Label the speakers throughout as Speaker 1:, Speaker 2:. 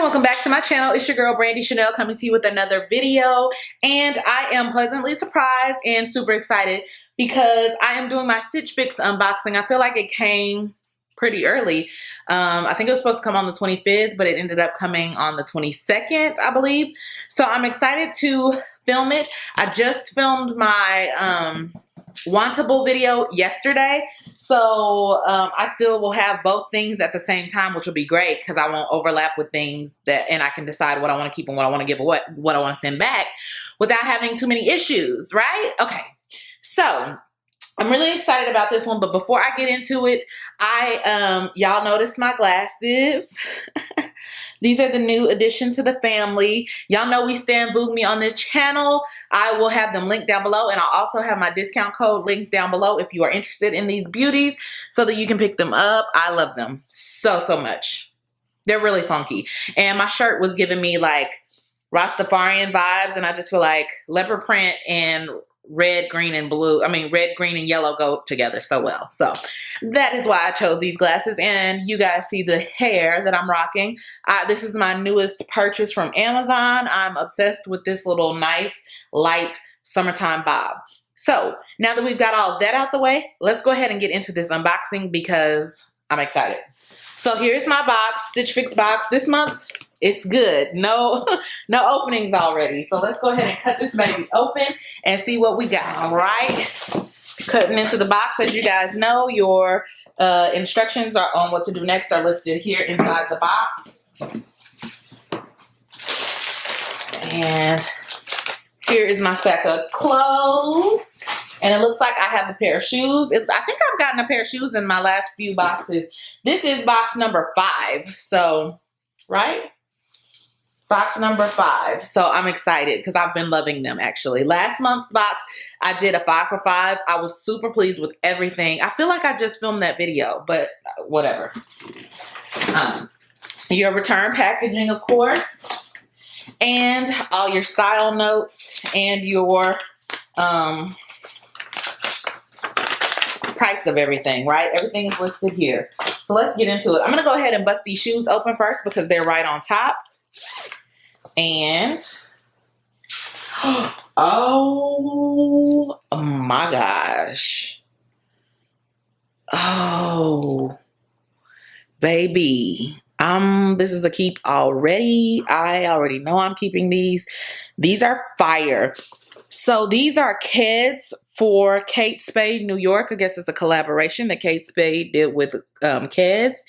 Speaker 1: welcome back to my channel. It's your girl Brandie Channail coming to you with another video, and I am pleasantly surprised and super excited because I am doing my Stitch Fix unboxing. I feel like it came pretty early. I think it was supposed to come on the 25th, but it ended up coming on the 22nd, I believe. So I'm excited to film it. I just filmed my wantable video yesterday, so I still will have both things at the same time, which will be great because I won't overlap with things that, and I can decide what I want to keep and what I want to give away, what I want to send back without having too many issues, right? Okay, so I'm really excited about this one, but before I get into it, y'all noticed my glasses. These are the new addition to the family. Y'all know we stand voogueme on this channel. I will have them linked down below, and I'll also have my discount code linked down below if you are interested in these beauties so that you can pick them up. I love them so, so much. They're really funky. And my shirt was giving me like Rastafarian vibes, and I just feel like leopard print and red, green, and blue. I mean, red, green, and yellow go together so well. So that is why I chose these glasses. And you guys see the hair that I'm rocking. This is my newest purchase from Amazon. I'm obsessed with this little nice, light summertime bob. So now that we've got all that out the way, let's go ahead and get into this unboxing because I'm excited. So here's my box, Stitch Fix box. This month, it's good. No openings already. So let's go ahead and cut this baby open and see what we got. All right. Cutting into the box. As you guys know, your instructions are on what to do next are listed here inside the box. And here is my stack of clothes. And it looks like I have a pair of shoes. I think I've gotten a pair of shoes in my last few boxes. This is box number 5. So, right? Box number 5. So I'm excited because I've been loving them actually. Last month's box, I did a 5 for 5. I was super pleased with everything. I feel like I just filmed that video, but whatever. Your return packaging, of course, and all your style notes and your price of everything, right? Everything is listed here. So let's get into it. I'm gonna go ahead and bust these shoes open first because they're right on top. And oh my gosh. Oh baby. This is a keep already. I already know I'm keeping these. These are fire. So these are Keds for Kate Spade, New York. I guess it's a collaboration that Kate Spade did with Keds.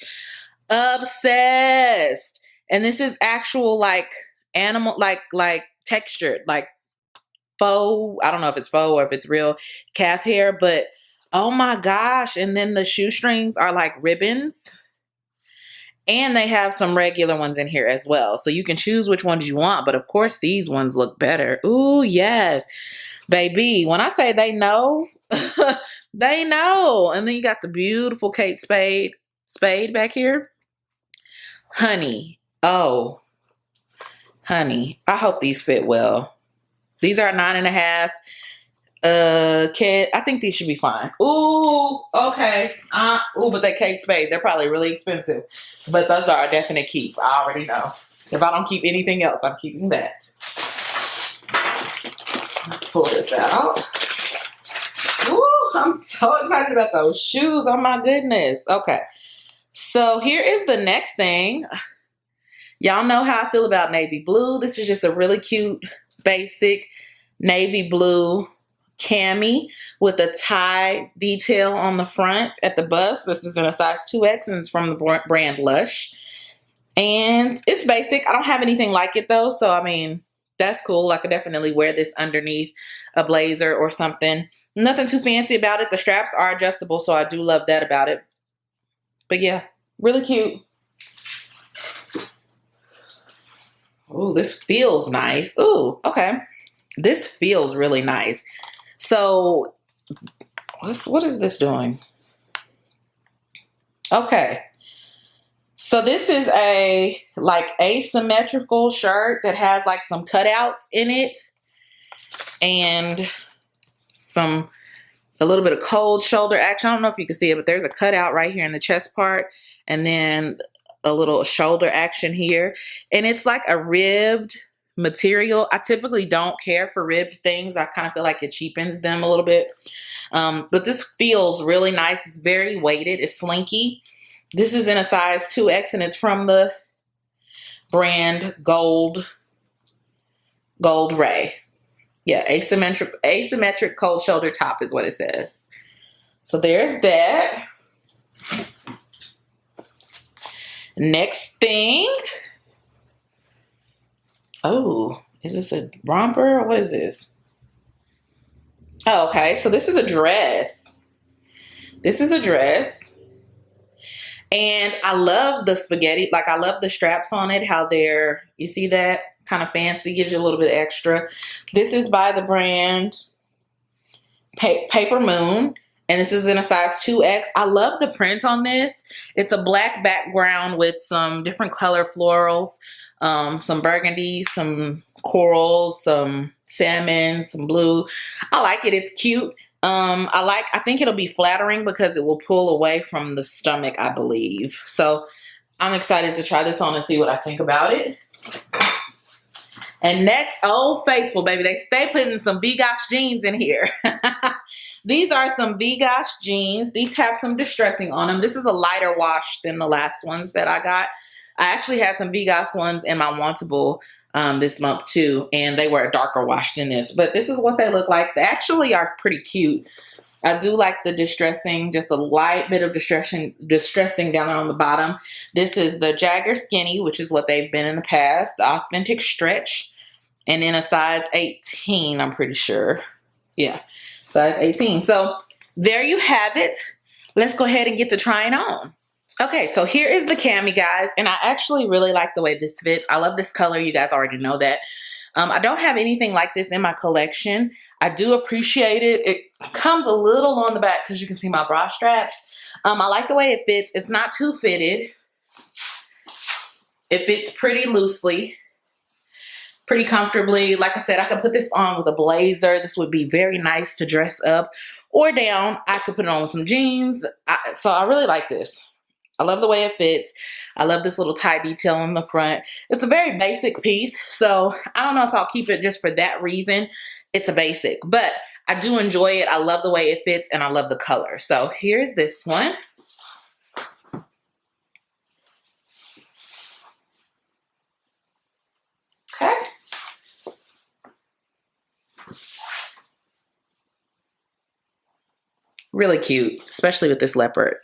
Speaker 1: Obsessed. And this is actual like animal, like textured, like faux. I don't know if it's faux or if it's real calf hair, but oh my gosh. And then the shoestrings are like ribbons. And they have some regular ones in here as well. So you can choose which ones you want. But of course, these ones look better. Ooh, yes. Baby, when I say they know, they know. And then you got the beautiful Kate Spade back here. Honey. Oh, honey. I hope these fit well. These are 9.5. Kid, I think these should be fine. Ooh, okay. Ooh, but they Kate Spade. They're probably really expensive. But those are a definite keep. I already know. If I don't keep anything else, I'm keeping that. Let's pull this out. Ooh, I'm so excited about those shoes. Oh my goodness. Okay. So here is the next thing. Y'all know how I feel about navy blue. This is just a really cute, basic navy blue cami with a tie detail on the front at the bust. This is in a size 2X and it's from the brand Lush. And it's basic. I don't have anything like it though. So, I mean, that's cool. I could definitely wear this underneath a blazer or something. Nothing too fancy about it. The straps are adjustable, so I do love that about it. But yeah, really cute. Ooh, this feels nice. Ooh, okay. This feels really nice. So, what is this doing? Okay. So this is a like asymmetrical shirt that has like some cutouts in it and a little bit of cold shoulder action. I don't know if you can see it, but there's a cutout right here in the chest part. And then a little shoulder action here. And it's like a ribbed material. I typically don't care for ribbed things. I kind of feel like it cheapens them a little bit. But this feels really nice. It's very weighted. It's slinky. This is in a size 2X and it's from the brand Gold Ray. Yeah, asymmetric cold shoulder top is what it says. So there's that. Next thing. Oh, is this a romper or what is this? Oh, okay. So this is a dress. This is a dress. And I love the spaghetti. Like, I love the straps on it. How they're, you see that? Kind of fancy. Gives you a little bit extra. This is by the brand Paper Moon. And this is in a size 2X. I love the print on this. It's a black background with some different color florals. Some burgundy, some corals, some salmon, some blue. I like it. It's cute. I think it'll be flattering because it will pull away from the stomach, I believe. So I'm excited to try this on and see what I think about it. And next, Old Faithful, baby. They stay putting some V-Gosh jeans in here. These are some V-Gosh jeans. These have some distressing on them. This is a lighter wash than the last ones that I got. I actually had some V-Gosh ones in my Wantable this month too, and they were a darker wash than this. But this is what they look like. They actually are pretty cute. I do like the distressing, just a light bit of distressing down on the bottom. This is the Jagger Skinny, which is what they've been in the past. The Authentic Stretch, and in a size 18, I'm pretty sure. Yeah, size 18. So there you have it. Let's go ahead and get to trying on. Okay, so here is the cami, guys, and I actually really like the way this fits. I love this color. You guys already know that. I don't have anything like this in my collection. I do appreciate it. It comes a little on the back because you can see my bra straps. I like the way it fits. It's not too fitted. It fits pretty loosely, pretty comfortably. Like I said, I could put this on with a blazer. This would be very nice to dress up or down. I could put it on with some jeans. So I really like this. I love the way it fits. I love this little tie detail in the front. It's a very basic piece, so I don't know if I'll keep it just for that reason. It's a basic, but I do enjoy it. I love the way it fits, and I love the color. So here's this one. Okay. Really cute, especially with this leopard.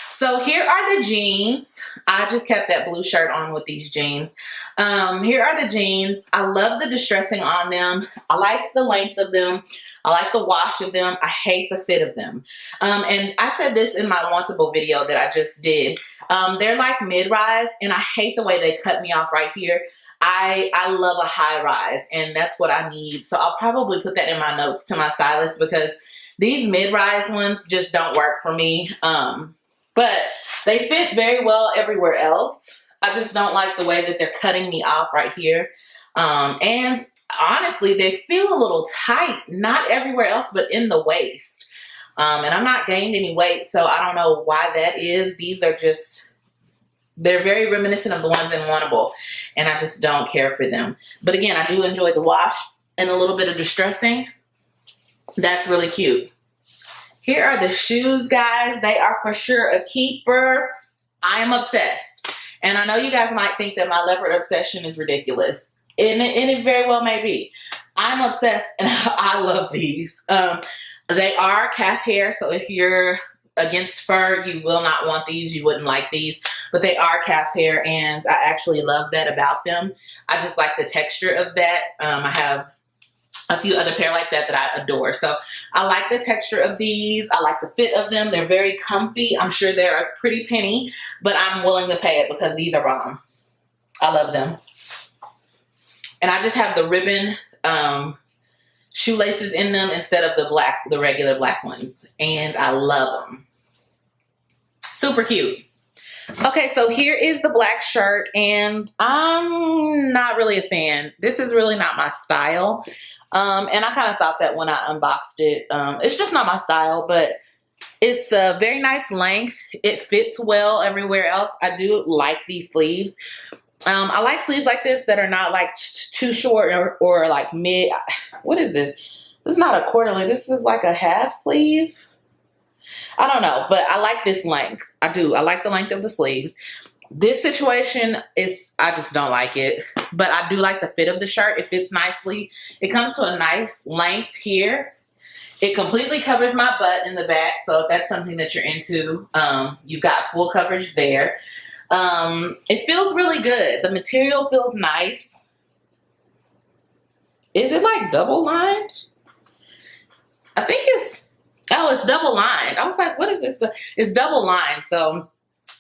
Speaker 1: So here are the jeans. I just kept that blue shirt on with these jeans. Here are the jeans. I love the distressing on them. I like the length of them. I like the wash of them. I hate the fit of them. And I said this in my Wantable video that I just did. They're like mid-rise, and I hate the way they cut me off right here. I love a high rise, and that's what I need. So I'll probably put that in my notes to my stylist because these mid-rise ones just don't work for me. But they fit very well everywhere else. I just don't like the way that they're cutting me off right here. And honestly, they feel a little tight, not everywhere else, but in the waist. And I'm not gained any weight, so I don't know why that is. These are just, they're very reminiscent of the ones in Wantable, and I just don't care for them. But again, I do enjoy the wash and a little bit of distressing. That's really cute. Here are the shoes, guys. They are for sure a keeper. I am obsessed. And I know you guys might think that my leopard obsession is ridiculous. And it very well may be. I'm obsessed and I love these. They are calf hair, so if you're against fur, you will not want these. You wouldn't like these. But they are calf hair, and I actually love that about them. I just like the texture of that. I have a few other pair like that I adore. So I like the texture of these. I like the fit of them. They're very comfy. I'm sure they're a pretty penny, but I'm willing to pay it because these are bomb. I love them. And I just have the ribbon shoelaces in them instead of the regular black ones. And I love them. Super cute. Okay, so here is the black shirt, and I'm not really a fan. This is really not my style. And I kind of thought that when I unboxed it. It's just not my style, but It's a very nice length. It fits well everywhere else. I do like these sleeves. I like sleeves like this that are not like too short or like mid. What is this? This is not a quarter length. This is like a half sleeve. I don't know, but I like this length. I do. I like the length of the sleeves. This situation is, I just don't like it, but I do like the fit of the shirt. It fits nicely. It comes to a nice length here. It completely covers my butt in the back, so if that's something that you're into, you've got full coverage there. It feels really good. The material feels nice. Is it like double lined? I think it's double lined. I was like, what is this? It's double lined, so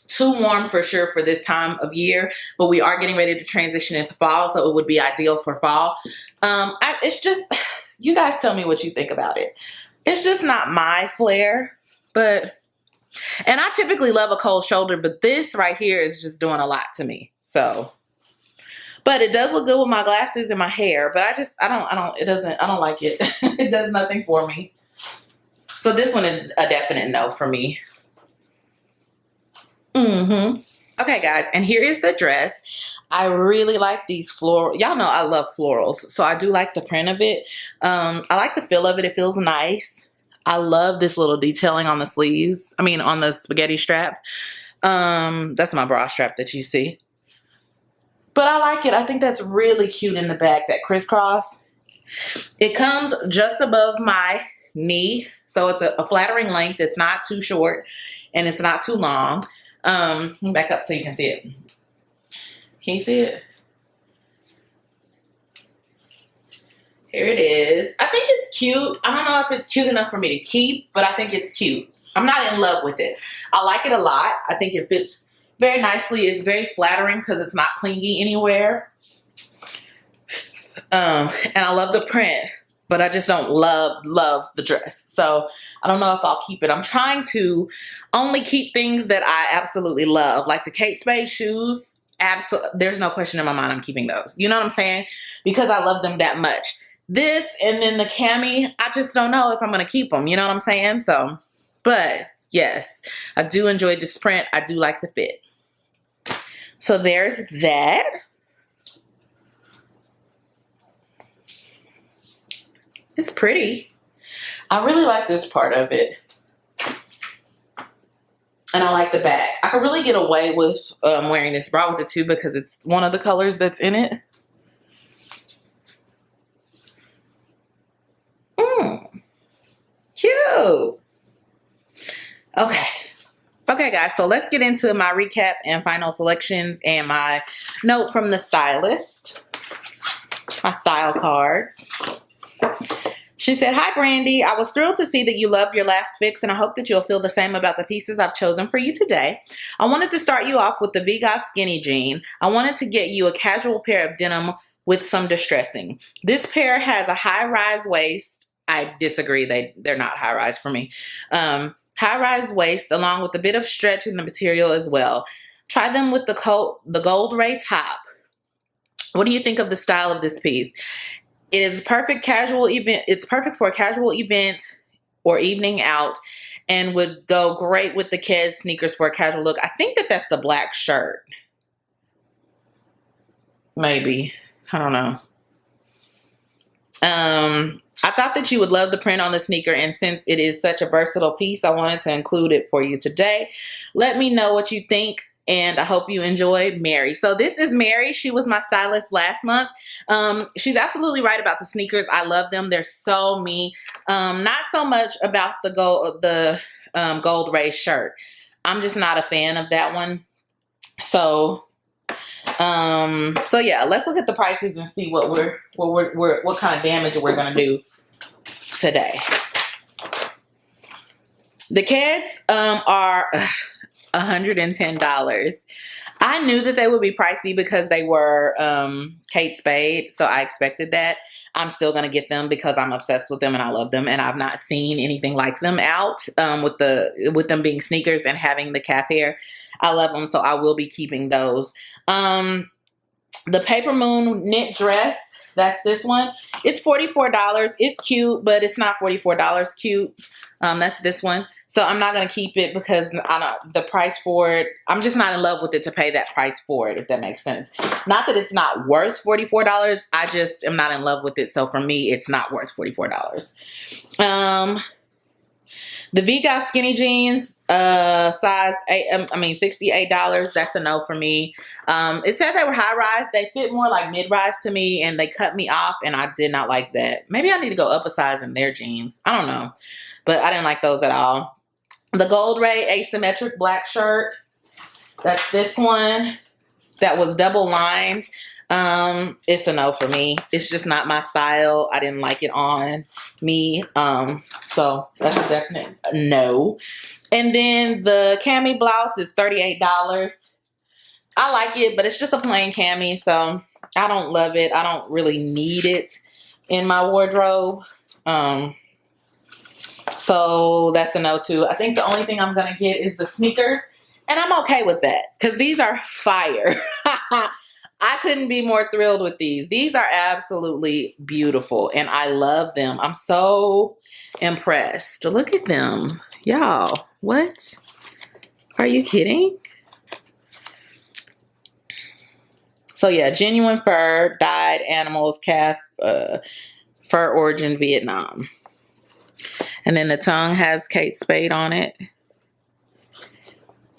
Speaker 1: too warm for sure for this time of year, but we are getting ready to transition into fall, so it would be ideal for fall. It's just, you guys tell me what you think about it. It's just not my flair, and I typically love a cold shoulder, but this right here is just doing a lot to me. So, but it does look good with my glasses and my hair, but I don't like it. It does nothing for me. So this one is a definite no for me. Okay, guys, and here is the dress. I really like these floral. Y'all know I love florals, so I do like the print of it. I like the feel of it. It feels nice. I love this little detailing on the sleeves. I mean, on the spaghetti strap. That's my bra strap that you see. But I like it. I think that's really cute in the back, that crisscross. It comes just above my knee, so it's a flattering length. It's not too short, and it's not too long. Let me back up so you can see it. Can you see it? Here it is. I think it's cute. I don't know if it's cute enough for me to keep, but I think it's cute. I'm not in love with it. I like it a lot. I think it fits very nicely. It's very flattering because it's not clingy anywhere. And I love the print, but I just don't love the dress. So I don't know if I'll keep it. I'm trying to only keep things that I absolutely love, like the Kate Spade shoes. There's no question in my mind I'm keeping those. You know what I'm saying? Because I love them that much. This and then the cami, I just don't know if I'm going to keep them. You know what I'm saying? So, but yes, I do enjoy this print. I do like the fit. So there's that. It's pretty. I really like this part of it. And I like the back. I could really get away with wearing this bra with it too because it's one of the colors that's in it. Cute. Okay. Okay, guys. So let's get into my recap and final selections and my note from the stylist. My style cards. She said, "Hi, Brandie. I was thrilled to see that you loved your last fix, and I hope that you'll feel the same about the pieces I've chosen for you today. I wanted to start you off with the Voogueme skinny jean. I wanted to get you a casual pair of denim with some distressing. This pair has a high-rise waist." I disagree. They're not high-rise for me. High-rise waist along with a bit of stretch in the material as well. Try them with the gold ray top. What do you think of the style of this piece? It is perfect casual event. It's perfect for a casual event or evening out and would go great with the Keds sneakers for a casual look. I think that that's the black shirt. Maybe. I don't know. I thought that you would love the print on the sneaker, and since it is such a versatile piece, I wanted to include it for you today. Let me know what you think, and I hope you enjoy, Mary. So this is Mary. She was my stylist last month. She's absolutely right about the sneakers. I love them. They're so me. Not so much about the gold ray shirt. I'm just not a fan of that one. So yeah, let's look at the prices and see what kind of damage we're gonna do today. The Keds are $110. I knew that they would be pricey because they were Kate Spade, so I expected that. I'm still gonna get them because I'm obsessed with them and I love them, and I've not seen anything like them out with them being sneakers and having the calf hair. I love them, so I will be keeping those. The Paper Moon knit dress That's this one. It's $44. It's cute, but it's not $44 cute. That's this one. So I'm not going to keep it because the price for it, I'm just not in love with it to pay that price for it, if that makes sense. Not that it's not worth $44. I just am not in love with it. So for me, it's not worth $44. The Wig I'm skinny jeans, size $68. That's a no for me. It said they were high rise. They fit more like mid rise to me, and they cut me off, and I did not like that. Maybe I need to go up a size in their jeans. I don't know, but I didn't like those at all. The Gold Ray asymmetric black shirt. That's this one that was double lined. It's a no for me. It's just not my style. I didn't like it on me. So that's a definite no. And then the cami blouse is $38. I like it, but it's just a plain cami, so I don't love it. I don't really need it in my wardrobe. So that's a no too. I think the only thing I'm gonna get is the sneakers, and I'm okay with that because these are fire. I couldn't be more thrilled with these. These are absolutely beautiful, and I love them. I'm so impressed. Look at them. Y'all, what? Are you kidding? So yeah, genuine fur, dyed animals, calf, fur origin, Vietnam. And then the tongue has Kate Spade on it.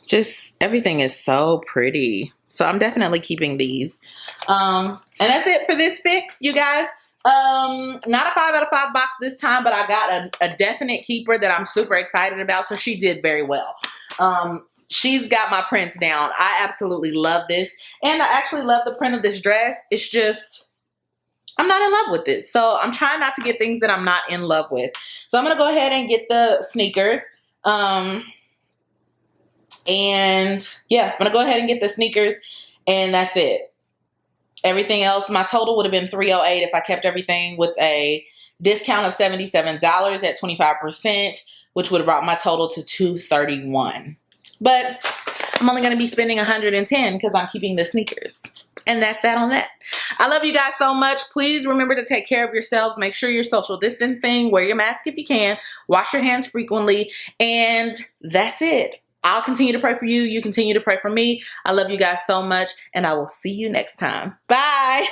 Speaker 1: Just everything is so pretty. So I'm definitely keeping these. And that's it for this fix, you guys. Not a 5 out of 5 box this time, but I got a definite keeper that I'm super excited about. So she did very well. She's got my prints down. I absolutely love this. And I actually love the print of this dress. It's just, I'm not in love with it. So I'm trying not to get things that I'm not in love with. So I'm going to go ahead and get the sneakers. And yeah, I'm going to go ahead and get the sneakers, and that's it. Everything else, my total would have been $308 if I kept everything with a discount of $77 at 25%, which would have brought my total to $231. But I'm only going to be spending $110 because I'm keeping the sneakers. And that's that on that. I love you guys so much. Please remember to take care of yourselves. Make sure you're social distancing. Wear your mask if you can. Wash your hands frequently. And that's it. I'll continue to pray for you. You continue to pray for me. I love you guys so much, and I will see you next time. Bye.